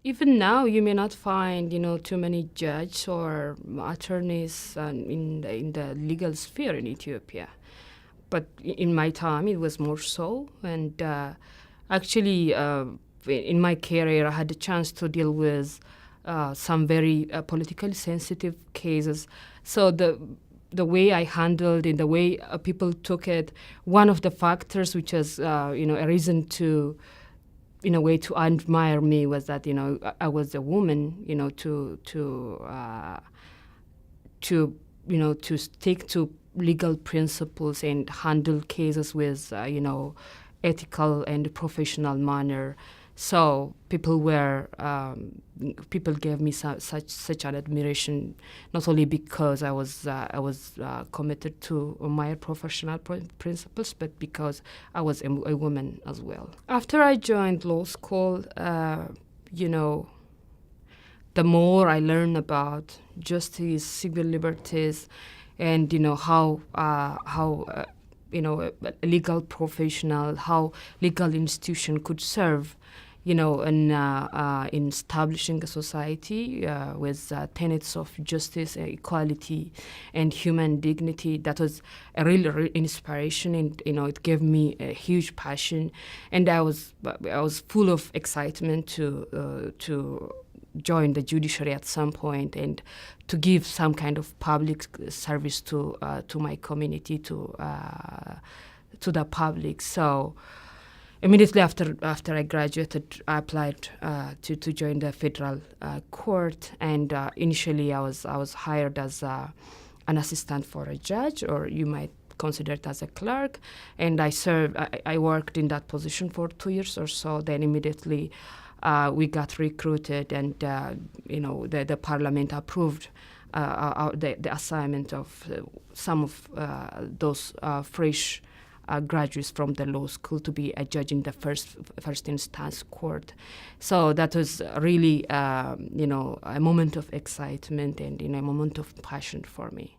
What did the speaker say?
Even now, you may not find, too many judges or attorneys in the legal sphere in Ethiopia. But in my time, it was more so. And actually, in my career, I had the chance to deal with some very politically sensitive cases. So the way I handled and the way people took it, one of the factors which was, a reason to, in a way, to admire me was that I was a woman, to stick to legal principles and handle cases with ethical and professional manner. So people gave me such an admiration, not only because I was committed to my professional principles, but because I was a woman as well. After I joined law school, the more I learned about justice, civil liberties, and how a legal professional, how legal institution could serve, in establishing a society with tenets of justice, equality, and human dignity. That was a real inspiration, and it gave me a huge passion, and I was full of excitement to join the judiciary at some point and to give some kind of public service to my community, to the public. So immediately after I graduated, I applied to join the federal court, and initially I was hired as an assistant for a judge, or you might consider it as a clerk, and I worked in that position for 2 years or so. Then immediately we got recruited, and the parliament approved the assignment of some of those fresh graduates from the law school to be a judge in the first instance court. So that was really a moment of excitement and a moment of passion for me.